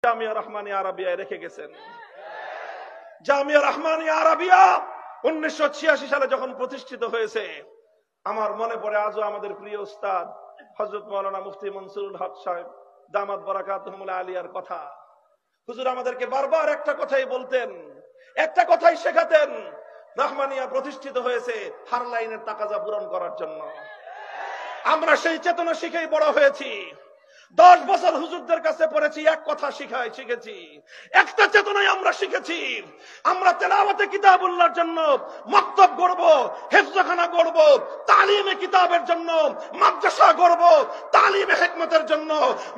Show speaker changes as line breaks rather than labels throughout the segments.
জামিয়া রহমানিয়া আরাবিয়ায় রেখে গেছেন। জামিয়া রহমানিয়া আরাবিয়া 1986 সালে যখন প্রতিষ্ঠিত হয়েছে, আমার মনে পড়ে আজও আমাদের প্রিয় উস্তাদ হযরত মাওলানা মুফতি মনসুরুল হক সাহেব দামাত বারাকাতুহুমুল আলিয়ার কথা। হুজুর আমাদেরকে বারবার একটা কথাই বলতেন, একটা কথাই শেখাতেন, রহমানিয়া প্রতিষ্ঠিত হয়েছে হার লাইনের তাকাজা পূরণ করার জন্য। আমরা সেই চেতনা শিখেই বড় হয়েছি। 10 বছর হুজুরদের কাছে পড়েছি, এক কথা শিখেছি, একটা চেতনায় আমরা শিখেছি। আমরা তেলাওয়াতে কিতাবুল্লাহর জন্য মক্তব গড়ব, হিফজখানা গড়ব, তালিমে কিতাবের জন্য মাদ্রাসা গড়ব, তালিমে হিকমতের জন্য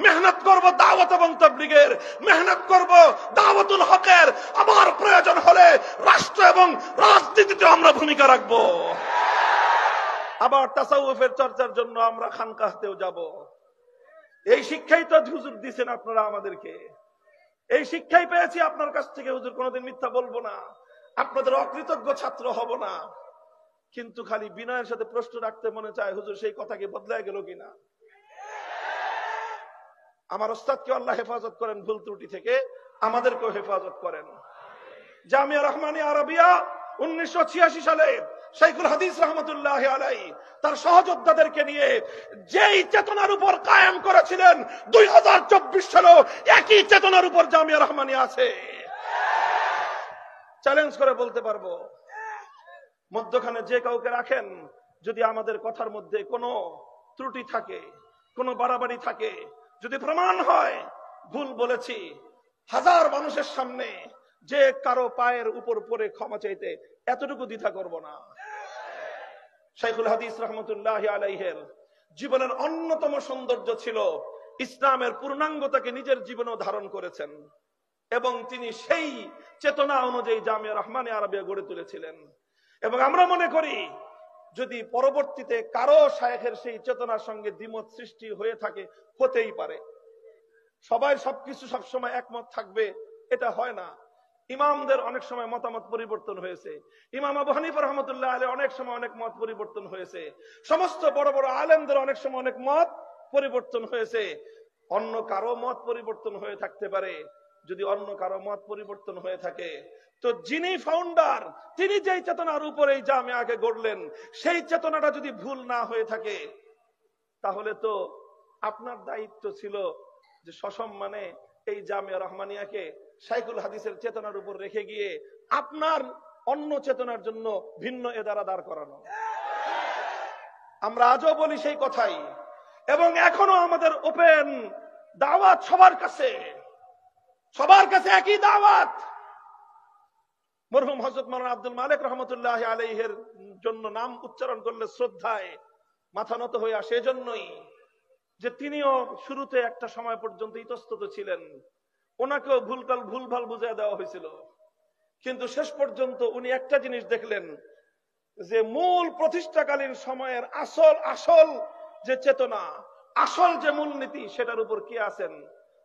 মেহনত করব, দাওয়াত এবং তাবলীগের মেহনত করব, দাওয়াতুল হকের, আবার প্রয়োজন হলে রাষ্ট্র এবং রাজনীতিতে আমরা ভূমিকা রাখব। আবার তাসাউফের চর্চার জন্য আমরা খানকাহতেও যাব। এই শিক্ষাই তো হুজুর দিয়েছেন আপনারা আমাদেরকে, এই শিক্ষাই পেয়েছি আপনার কাছ থেকে। হুজুর কোনোদিন মিথ্যা বলবো না, আপনাদের অকৃতজ্ঞ ছাত্র হব না। কিন্তু খালি বিনয়ের সাথে প্রশ্ন রাখতে মনে চায়, হুজুর সেই কথা কি বদলায় গেল কিনা? আমার ওস্তাদকে আল্লাহ হেফাজত করেন ভুল ত্রুটি থেকে, আমাদেরকেও হেফাজত করেন। জামিয়া রহমানিয়া আরাবিয়া 1986 সালে শাইখুল হাদিস রহমতুল্লাহ আলাইহি তার সহযোদ্ধাদেরকে নিয়ে যেই চেতনার উপর কায়েম করেছিলেন, 2024 সালেও একই চেতনার উপর জামিয়া রহমানিয়া আছে। চ্যালেঞ্জ করে বলতে পারবো, মধ্যখানে যে কাউকে রাখেন, যদি আমাদের কথার মধ্যে কোনো ত্রুটি থাকে, কোনো বাড়াবাড়ি থাকে, যদি প্রমাণ হয় ভুল বলেছি, 1000 মানুষের সামনে যে কারো পায়ের উপর পড়ে ক্ষমা চাইতে এতটুকু দ্বিধা করব না। শাইখুল হাদিস রহমতুল্লাহ আলাইহির জীবনের অন্যতম সৌন্দর্য ছিল ইসলামের পূর্ণাঙ্গতাকে নিজের জীবনেও ধারণ করেছেন, এবং তিনি সেই চেতনা অনুযায়ী জামিয়া রহমানিয়া আরাবিয়া গড়ে তুলেছিলেন। এবং আমরা মনে করি, যদি পরবর্তীতে কারো শায়েখের সেই চেতনার সঙ্গে দ্বিমত সৃষ্টি হয়ে থাকে, হতেই পারে, সবাই সবকিছু সবসময় একমত থাকবে এটা হয় না। ইমামদের অনেক সময় মতামত পরিবর্তন হয়েছে, ইমাম আবু হানিফা রহমতুল্লাহ আলাইহি অনেক সময় অনেক মত পরিবর্তন হয়েছে, সমস্ত বড় বড় আলেমদের অনেক সময় অনেক মত পরিবর্তন হয়েছে। অন্য কারো মত পরিবর্তন হয়ে থাকতে পারে। যদি অন্য কারো মত পরিবর্তন হয়ে থাকে, তো যিনি ফাউন্ডার, তিনি যেই চেতনার উপরে এই জামিয়াকে গড়লেন, সেই চেতনাটা যদি ভুল না হয়ে থাকে, তাহলে তো আপনার দায়িত্ব ছিল যে সসম্মানে এই জামিয়া রহমানিয়াকে শাইখুল হাদিসের চেতনার উপর রেখে গিয়ে আপনার অন্য চেতনার জন্য ভিন্ন এদারা দাঁড় করানো। আমরা আজও বলি সেই কথাই, এবং এখনো আমাদের ওপেন দাওয়াত সবার কাছে একই দাওয়াত। মরহুম হযরত মাওলানা আব্দুল মালিক রহমতুল্লাহ আলাইহির জন্য নাম উচ্চারণ করলে শ্রদ্ধায় মাথা নত হয়ে আসে, এজন্যই যে তিনিও শুরুতে একটা সময় পর্যন্ত ইতস্তত ছিলেন, ওনাকেও ভুলভাল বুঝিয়ে দেওয়া হয়েছিল, কিন্তু শেষ পর্যন্ত উনি একটা জিনিস দেখলেন, যে মূল প্রতিষ্ঠাকালীন সময়ের আসল যে চেতনা, আসল যে মূলনীতি, সেটার উপর কে আছেন।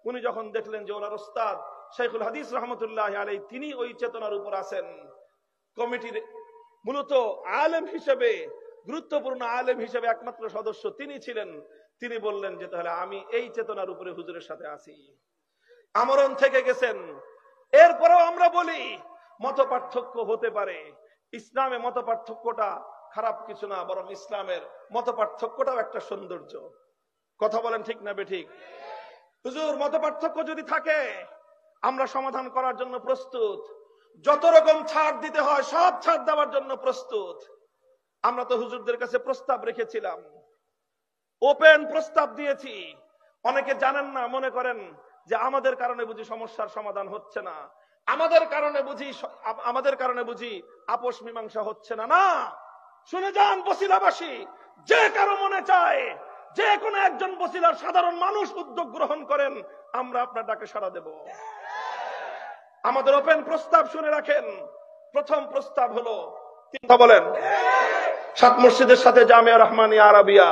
উনি যখন দেখলেন যে ওনার ওস্তাদ শাইখুল হাদিস রহমতুল্লাহ আলাইহি তিনি ওই চেতনার উপর আছেন, কমিটির মূলত আলেম হিসেবে, গুরুত্বপূর্ণ আলেম হিসেবে একমাত্র সদস্য তিনি ছিলেন, তিনি বললেন যে তাহলে আমি এই চেতনার উপরে হুজুরের সাথে আছি, আমরণ থেকে গেছেন। এরপরেও আমরা বলি মত পার্থক্য হতে পারে, ইসলামে মত পার্থক্যটা খারাপ কিছু না, বরং ইসলামের মত পার্থক্যটাও একটা সৌন্দর্য। কথা বলেন ঠিক না বেঠিক? হুজুর, মত পার্থক্য যদি থাকে আমরা সমাধান করার জন্য প্রস্তুত, যত রকম ছাড় দিতে হয় সব ছাড় দেওয়ার জন্য প্রস্তুত। আমরা তো হুজুরদের কাছে প্রস্তাব রেখেছিলাম, ওপেন প্রস্তাব দিয়েছি। অনেকে জানেন না, মনে করেন যে আমাদের কারণে বুঝি সমস্যার সমাধান হচ্ছে না, আমাদের কারণে বুঝি আপোষ মীমাংসা হচ্ছে না। না, শুনে যান বসিলাবাসী, যে কারো মনে চায় যে কোনো একজন বসিলার সাধারণ মানুষ উদ্যোগ গ্রহণ করেন, আমরা আপনার ডাকে সাড়া দেব। আমাদের ওপেন প্রস্তাব শুনে রাখেন। প্রথম প্রস্তাব হলো, কথা বলেন, 7 মসজিদের সাথে জামিয়া রহমানিয়া আরাবিয়া,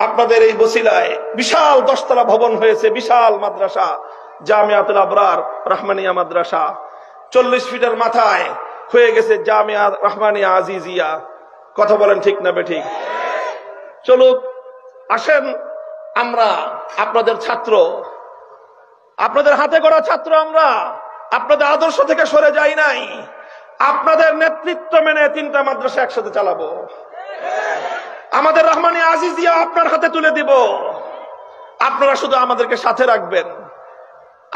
আপনাদের এই বসিলায় বিশাল 10 তলা ভবন হয়েছে, বিশাল মাদ্রাসা জামিয়াতুল আবরার রহমানিয়া মাদ্রাসা। 40 ফিটের মাথায় হয়ে গেছে জামিয়া রহমানিয়া আজিজিয়া। কথা বলেন ঠিক না বেঠিক? চলুক, আসেন আমরা আপনাদের ছাত্র, আপনাদের হাতে গড়া ছাত্র আমরা, আপনাদের আদর্শ থেকে সরে যাই নাই। আপনাদের নেতৃত্ব মেনে 3টা মাদ্রাসা একসাথে চালাবো। আমাদের রহমানিয়া আজিজিয়া আপনার হাতে তুলে দিব, আপনারা শুধু আমাদেরকে সাথে রাখবেন।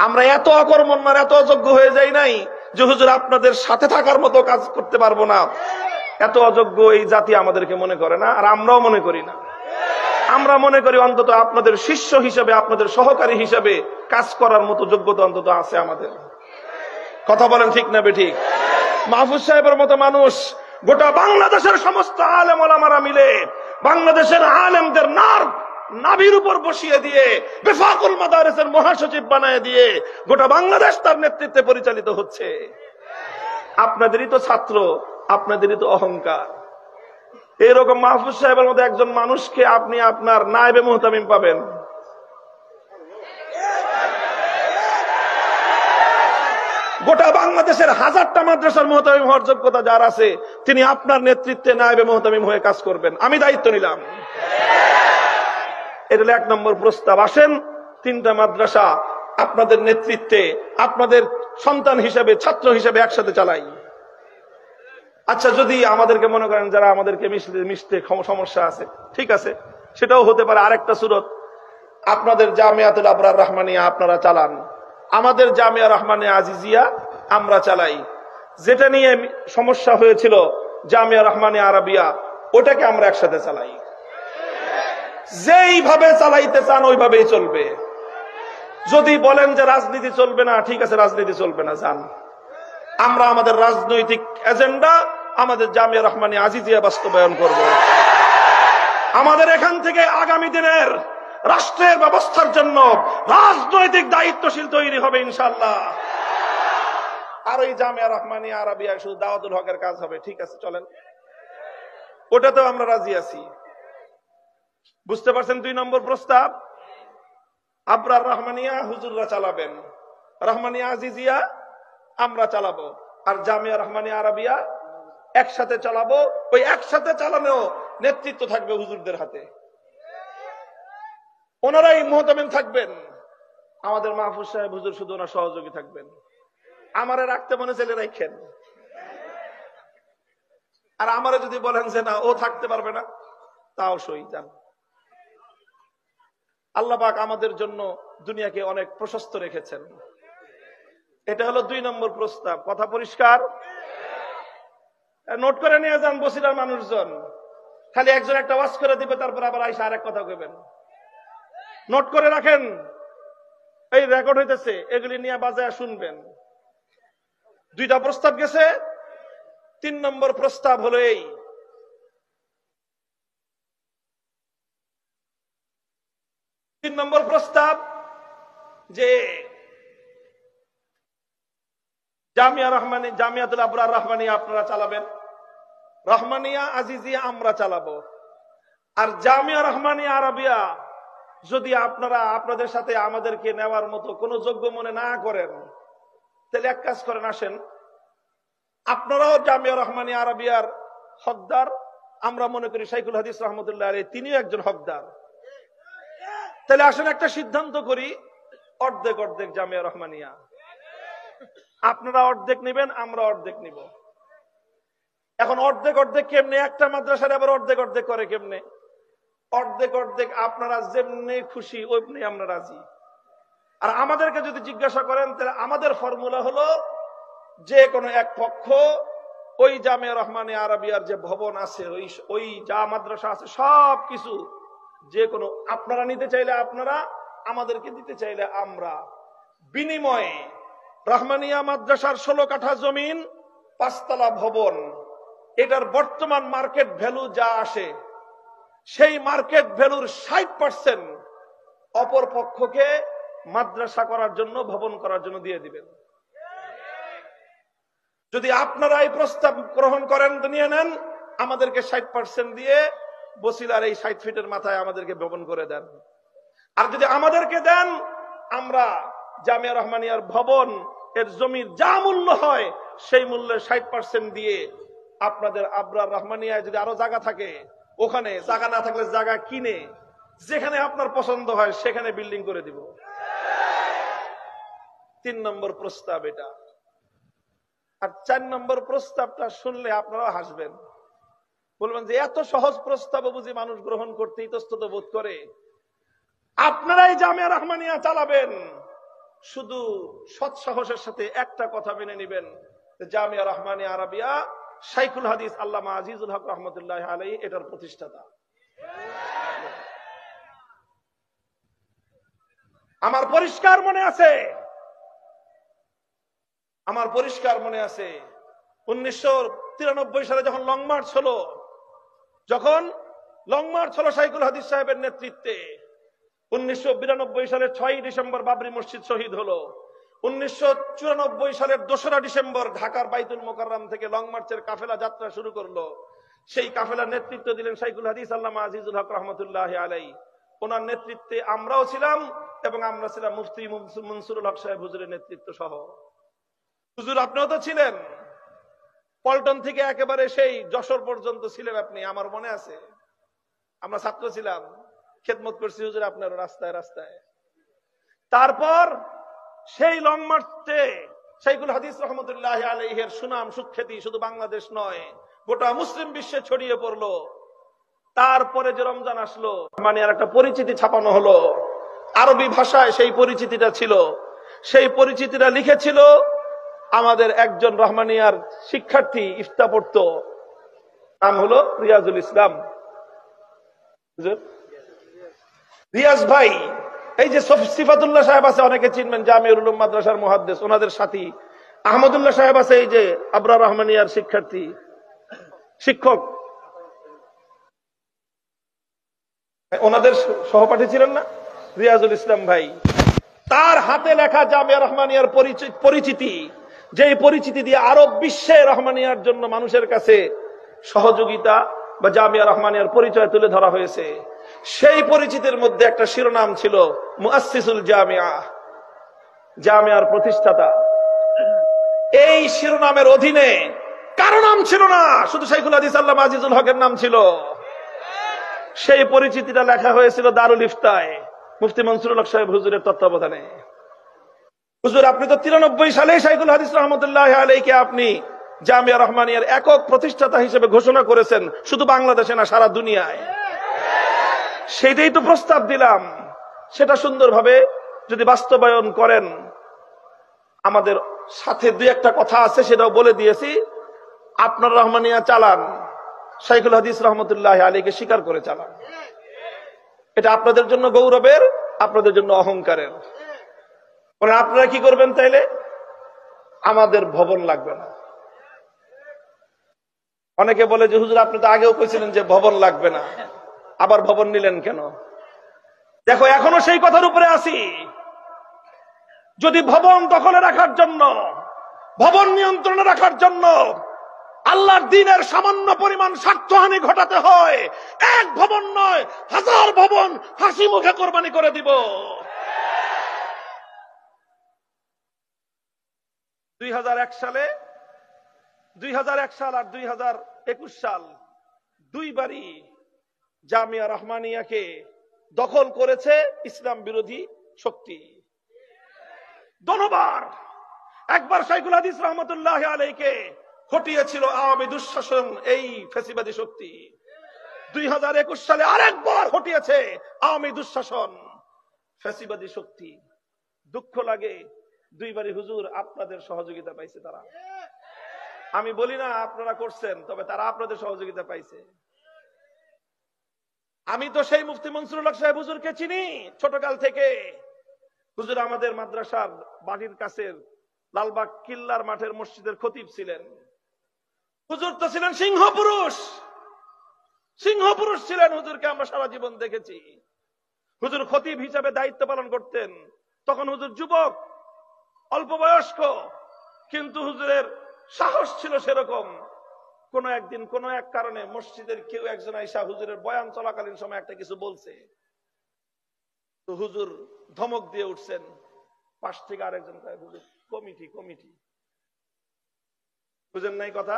আমরা এত অকর্মণ্য, এত অযোগ্য হয়ে যাই নাই যে হুজুর আপনাদের সাথে থাকার মতো কাজ করতে পারবো না। এত অযোগ্য এই জাতি আমাদেরকে মনে করে না, আর আমরাও মনে করি না। আমরা মনে করি অন্তত আপনাদের শিষ্য হিসেবে, আপনাদের সহকারী হিসেবে কাজ করার মতো যোগ্যতা অন্তত আছে আমাদের। কথা বলেন ঠিক না বেঠিক? মাহফুজ সাহেবের মতো মানুষ গোটা বাংলাদেশের সমস্ত আলেম ওলামারা মিলে বাংলাদেশের আলেমদের নাভির উপর বসিয়ে দিয়ে বেফাকুল মাদারিসের মহাসচিব বানায় দিয়ে গোটা বাংলাদেশ তার নেতৃত্বে পরিচালিত হচ্ছে। আপনাদেরই তো ছাত্র, আপনাদেরই তো অহংকার। এইরকম মাহফুজ সাহেবের মতো একজন মানুষকে আপনি আপনার নায়েবে মুহতামিম পাবেন। গোটা বাংলাদেশের 1000টা মাদ্রাসার মুহতামিম হওয়ার যোগ্যতা যার আছে, তিনি আপনার নেতৃত্বে নায়েবে মুহতামিম হয়ে কাজ করবেন। আমি দায়িত্ব নিলাম। এটা হলো 1 নম্বর প্রস্তাব। আসেন 3টা মাদ্রাসা আপনাদের নেতৃত্বে, আপনাদের সন্তান হিসেবে, ছাত্র হিসেবে একসাথে চালাই। আচ্ছা, যদি আমাদেরকে মনে করেন যারা আমাদেরকে মিশতে সমস্যা আছে, ঠিক আছে, সেটাও হতে পারে। আরেকটা সুরত, আপনাদের জামিয়াতুল আবরার রহমানিয়া আপনারা চালান, আমাদের জামিয়া রহমানিয়া আজিজিয়া আমরা চালাই। যেটা নিয়ে সমস্যা হয়েছিল জামিয়া রহমানিয়া আরাবিয়া, ওটাকে আমরা একসাথে চালাই। যেইভাবে চালাইতে চান ওইভাবেই চলবে। যদি বলেন যে রাজনীতি চলবে না, ঠিক আছে, রাজনীতি চলবে না, যান। আমরা আমাদের রাজনৈতিক এজেন্ডা আমাদের জামিয়া রহমানিয়া আজিজিয়া বাস্তবায়ন করব। আমাদের এখান থেকে আগামী দিনের রাষ্ট্রের ব্যবস্থার জন্য রাজনৈতিক দায়িত্বশীল তৈরি হবে ইনশাআল্লাহ। আর ওই জামিয়া রহমানিয়া আরাবিয়া শুধু দাওয়াতুল হকের কাজ হবে, ঠিক আছে, চলেন, ওটাতেও আমরা রাজি আছি। বুঝতে পারছেন? 2 নম্বর প্রস্তাব, আবরার রহমানিয়া হুজুররা চালাবেন, রহমানিয়া আজিজিয়া আমরা চালাবো, আর জামিয়া রহমানিয়া আরাবিয়া একসাথে চালাবো। ওই একসাথে চালানো নেতৃত্ব থাকবে হুজুরদের হাতে, ওনারাই মুহতামিম থাকবেন। আমাদের মাহফুজ সাহেব হুজুর শুধু ওনার সহযোগী থাকবেন। আমারে রাখতে মনে চাইলে রাখেন, আর আমারে যদি বলেন যে না ও থাকতে পারবে না, তাও সই, যান। আল্লাহ পাক আমাদের জন্য দুনিয়াকে অনেক প্রশস্ত রেখেছেন। এটা হলো 2 নম্বর প্রস্তাব। কথা পরিষ্কার? নোট করে নিয়ে যান বসিরার মানুষজন। খালি একজন একটা ওয়াজ করে দিবে, তারপর আবার আইসা আরেক কথা কইবেন। নোট করে রাখেন, এই রেকর্ড হইতেছে, এগুলি নিয়ে বাজায় শুনবেন। 2টা প্রস্তাব গেছে। 3 নম্বর প্রস্তাব হলো এই, 3 নম্বর প্রস্তাব যে জামিয়াতুল আবরার রহমানিয়া আপনারা চালাবেন, রহমানিয়া আজিজিয়া আমরা চালাবো। আর জামিয়া রহমানিয়া আরাবিয়া যদি আপনারা আপনাদের সাথে আমাদেরকে নেওয়ার মতো কোনো যোগ্য মনে না করেন, তাহলে এক কাজ করেন, আসেন আপনারাও জামিয়া রহমানিয়া আরাবিয়ার হকদার। আমরা মনে করি শাইখুল হাদিস রহমতুল্লাহ আলাইহি তিনিও একজন হকদার। তাহলে আসেন একটা সিদ্ধান্ত করি, অর্ধেক অর্ধেক জামিয়া রহমানিয়া। আপনারা অর্ধেক নেবেন, আমরা অর্ধেক নিব। এখন অর্ধেক অর্ধেক কেমনে? একটা মাদ্রাসার আবার অর্ধেক অর্ধেক করে কেমনে? অর্ধেক অর্ধেক আপনারা যেমনি খুশি ওইমনি আমরা রাজি। আর আমাদেরকে যদি জিজ্ঞাসা করেন, তাহলে আমাদের ফর্মুলা হলো যে কোনো এক পক্ষ ওই জামিয়া রহমানিয়া আরাবিয়ার যে ভবন আছে, ওই যা মাদ্রাসা আছে সব কিছু যে কোনো আপনারা নিতে চাইলে আপনারা, আমাদেরকে দিতে চাইলে আমরা, বিনিময়ে রহমানিয়া মাদ্রাসার 16 কাঠা জমিন, 5 তলা ভবন, এটার বর্তমান মার্কেট ভ্যালু যা আসে সেই মার্কেট ভ্যালুর 60% অপর পক্ষকে মাদ্রাসা করার জন্য, ভবন করার জন্য দিয়ে দিবেন। যদি আপনারা এই প্রস্তাব গ্রহণ করেন, নিয়ে নেন, আমাদেরকে 60% দিয়ে বসিলার এই 60 ফিটের মাথায় আমাদেরকে ভবন করে দেন। আর যদি আমাদেরকে দেন, আমরা জামিয়া রহমানিয়ার ভবন এর জমির যা মূল্য হয় সেই মূল্যে 60% দিয়ে আপনাদের আবরার রহমানিয়ায় যদি আরো জায়গা থাকে, ওখানে জায়গা না থাকলে জায়গা কিনে যেখানে আপনার পছন্দ হয় সেখানে বিল্ডিং করে দিব। 3 নম্বর প্রস্তাব এটা। আর 4 নম্বর প্রস্তাবটা শুনলে আপনারাও হাসবেন, বলবেন যে এত সহজ প্রস্তাব বুঝি মানুষ গ্রহণ করতে ইতস্তত বোধ করে। আপনারাই জামিয়া রহমানিয়া চালাবেন, শুধু সৎ সাহসের সাথে একটা কথা মেনে নেবেন, জামিয়া রহমানিয়া আরাবিয়া শাইখুল হাদিস আল্লামা আজিজুল হক রহমতুল্লাহ আলাইহি এটার প্রতিষ্ঠাতা। আমার পরিষ্কার মনে আছে 1993 সালে যখন লং মার্চ হলো, শাইখুল হাদিস সাহেবের নেতৃত্বে 1992 সালের 6 ডিসেম্বর বাবরি মসজিদ শহীদ হলো। 1994 সালের 2রা ডিসেম্বর ঢাকার বাইতুল মোকাররম থেকে লং মার্চের কাফেলা যাত্রা শুরু করলো। সেই কাফেলার নেতৃত্ব দিলেন শাইখুল হাদিস আল্লামা আজিজুল হক রহমতুল্লাহ আলাইহি। ওনার নেতৃত্বে আমরাও ছিলাম এবং আমরা ছিলাম মুফতি মনসুরুল হক সাহেব হুজুরের নেতৃত্ব সহ। হুজুর আপনিও তো ছিলেন, পল্টন থেকে একেবারে সেই যশোর পর্যন্ত ছিলেন আপনি, আমার মনে আছে। আমরা ছাত্র ছিলাম, খেদমত করছি হুজুর আপনার রাস্তায় রাস্তায়। তারপর সেই লং মার্চে শাইখুল হাদিস রহমতুল্লাহ আলাইহির সুনাম সুখ্যাতি শুধু বাংলাদেশ নয়, গোটা মুসলিম বিশ্বে ছড়িয়ে পড়লো। তারপরে যে রমজান আসলো, মানে আর একটা পরিচিতি ছাপানো হলো আরবি ভাষায়। সেই পরিচিতিটা ছিল, সেই পরিচিতিটা লিখেছিল আমাদের একজন রহমানিয়ার শিক্ষার্থী, ইফতা পড়তো, নাম হলো রিয়াজুল ইসলাম। রিয়াজ ভাই, এই যে সিফাতুল্লাহ সাহেব আছে, অনেকে চিনবেন, জামিউল উলুম মাদ্রাসার মুহাদ্দিস, ওনাদের সাথী। আহমদুল্লাহ সাহেব আছে, এই যে আবরার রহমানিয়ার শিক্ষক, ওনাদের সহপাঠী ছিলেন না রিয়াজুল ইসলাম ভাই। তার হাতে লেখা জামিয়া রহমানিয়ার পরিচিতি, যেই পরিচিতি দিয়ে আরব বিশ্বে রহমানিয়ার জন্য মানুষের কাছে সহযোগিতা বা জামিয়া রহমানিয়ার পরিচয় তুলে ধরা হয়েছে, সেই পরিচিতির মধ্যে একটা শিরোনাম ছিল মুআসসিসুল জামিয়া, জামিয়ার প্রতিষ্ঠাতা। এই শিরোনামের অধীনে কারো নাম ছিল না, শুধু শাইখুল হাদিস আল্লামা আজিজুল হকের নাম ছিল। সেই পরিচিতিটা লেখা হয়েছিল দারুল ইফতায় মুফতি মনসুরুল হক সাহেব হুজুরের তত্ত্বাবধানে। হুজুর আপনি তো 93 সালে শাইখুল হাদিস রহমতুল্লাহ আলাইহিকে আপনি জামিয়া রহমানিয়ার একক প্রতিষ্ঠাতা হিসেবে ঘোষণা করেছেন, শুধু বাংলাদেশে না সারা দুনিয়ায়। সেটাই তো প্রস্তাব দিলাম, সেটা সুন্দরভাবে যদি বাস্তবায়ন করেন। আমাদের সাথে 2-1টা কথা আছে, সেটাও বলে দিয়েছি। আপনার রহমানিয়া চালান, শাইখুল হাদিস রহমতুল্লাহ আলাইহিকে স্বীকার করে চালান। এটা আপনাদের জন্য গৌরবের, আপনাদের জন্য অহংকারের। আপনারা কি করবেন তাইলে? আমাদের ভবন লাগবে না। অনেকে বলে যে হুজুর আপনি তো আগেও কইছিলেন যে ভবন লাগবে না, আবার ভবন নিলেন কেন? দেখো এখনো সেই কথার উপরে আছি। যদি ভবন দখলে রাখার জন্য, ভবন নিয়ন্ত্রণে রাখার জন্য আল্লাহর দ্বীনের সামান্য পরিমাণ স্বার্থহানি ঘটাতে হয়, এক ভবন নয় 1000 ভবন হাসি মুখে কোরবানি করে দিব। 2001 সাল আর 2021 সাল দুইবারই জামিয়া রহমানিয়াকে দখল করেছে ইসলাম বিরোধী শক্তি। দোনোবার, একবার শাইখুল হাদিস রহমতুল্লাহ আলাইহিকে হটিয়েছিল আওয়ামী দুঃশাসন, এই ফ্যাসিবাদী শক্তি। 2021 সালে আরেকবার হটিয়েছে আওয়ামী দুঃশাসন, ফ্যাসিবাদী শক্তি। দুঃখ লাগে, দুইবারই হুজুর আপনাদের সহযোগিতা পাইছে তারা। আমি বলি না আপনারা করছেন, তবে তারা আপনাদের সহযোগিতা পাইছে। আমি তো সেই মুফতি মনসুরুল হক সাহেব হুজুরকে চিনি ছোটকাল থেকে। হুজুর আমাদের মাদ্রাসার বাড়ির কাছের লালবাগ কিল্লার মাঠের মসজিদের খতিব ছিলেন। হুজুর তো ছিলেন সিংহ পুরুষ ছিলেন। হুজুরকে আমরা সারা জীবন দেখেছি। হুজুর খতিব হিসাবে দায়িত্ব পালন করতেন, তখন হুজুর যুবক, অল্প বয়স্ক, কিন্তু হুজুরের সাহস ছিল সেরকম। কোন একদিন কোন এক কারণে মসজিদের কেউ একজন আইসা হুজুরের বয়ান চলাকালীন সময় একটা কিছু বলছে, তো হুজুর ধমক দিয়ে উঠছেন। পাশ থেকে আরেকজন হুজুর কমিটি বুঝেন নাই কথা,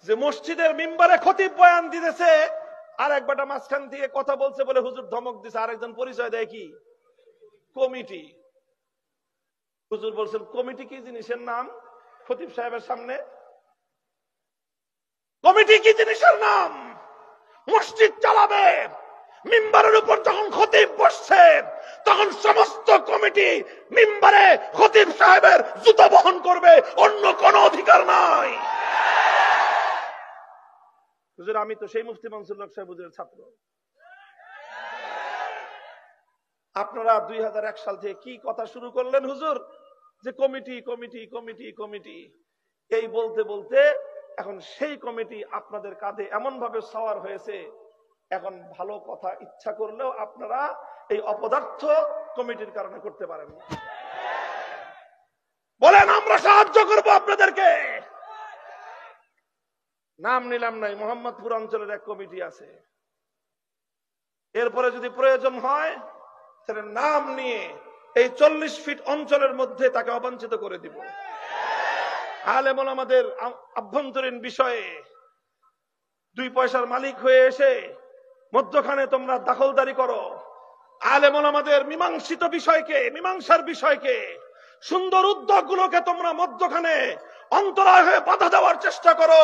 যে মসজিদের মিম্বারে খতিব বয়ান দিতেছে, আর এক বেটা মাঝখান থেকে কথা বলছে বলে হুজুর ধমক দিছে। আরেকজন পরিচয় দেয় কি কমিটি। হুজুর বলছেন কমিটি কি জিনিসের নাম? খতিব সাহেবের সামনে কমিটি কি জিনিসের নাম? মসজিদ চালাবে, মিম্বারের উপর যখন খতিব বসছে তখন সমস্ত কমিটি মিম্বারে খতিব সাহেবের জুতা বহন করবে, অন্য কোন অধিকার নাই। হুজুর আমি তো সেই মুফতি মনসুর হক সাহেব হুজুরের ছাত্র। আপনারা 2001 সাল থেকে কি কথা শুরু করলেন হুজুর, যে কমিটি কমিটি কমিটি কমিটি, এই বলতে বলতে এখন সেই কমিটি আপনাদের কাঁধে এমন ভাবে সওয়ার হয়েছে, এখন ভালো কথা ইচ্ছা করলেও আপনারা এই অপদার্থ কমিটির কারণে করতে পারেন না। বলেন আমরা সাহায্য করব আপনাদেরকে। নাম নিলাম নাই, মোহাম্মদপুর অঞ্চলের এক কমিটি আছে। এরপরে যদি প্রয়োজন হয় তাহলে নাম নিয়ে এই 40 ফিট অঞ্চলের মধ্যে তাকে অবাঞ্ছিত করে দিব। আলেম ওলামাদের আভ্যন্তরীণ বিষয়ে 2 পয়সার মালিক হয়ে এসে মধ্যখানে তোমরা দখলদারি করো। আলেম ওলামাদের মীমাংসিত বিষয়কে, মীমাংসার বিষয়কে, সুন্দর উদ্যোগগুলোকে তোমরা মধ্যখানে অন্তরায় হয়ে বাধা দেওয়ার চেষ্টা করো।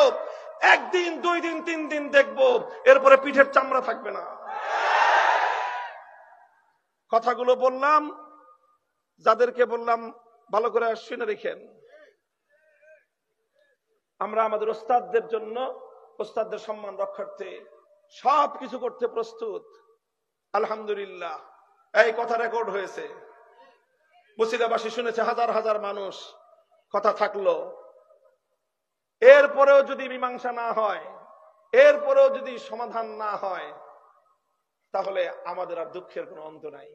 1 দিন 2 দিন 3 দিন দেখবো, এরপরে পিঠের চামড়া থাকবে না। কথাগুলো বললাম, যাদেরকে বললাম ভালো করে শুনে রেখেন। আমরা আমাদের ওস্তাদদের জন্য, ওস্তাদদের সম্মান রক্ষার্থে সবকিছু করতে প্রস্তুত। আলহামদুলিল্লাহ এই কথা রেকর্ড হয়েছে, বসিলাবাসী শুনেছে, হাজার হাজার মানুষ। কথা থাকলো, এরপরেও যদি মীমাংসা না হয়, এরপরেও যদি সমাধান না হয়, তাহলে আমাদের আর দুঃখের কোনো অন্ত নাই।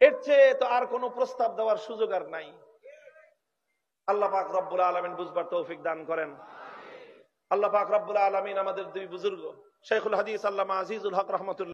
এর চেয়ে তো আর কোনো প্রস্তাব দেওয়ার সুযোগ আর নাই। আল্লাহ পাক রব্বুল আলামিন বুঝবার তৌফিক দান করেন। আল্লাহ পাক রব্বুল আলামিন আমাদের 2 বুজুর্গ, শাইখুল হাদিস আল্লামা আজিজুল হক রাহমাতুল্লাহ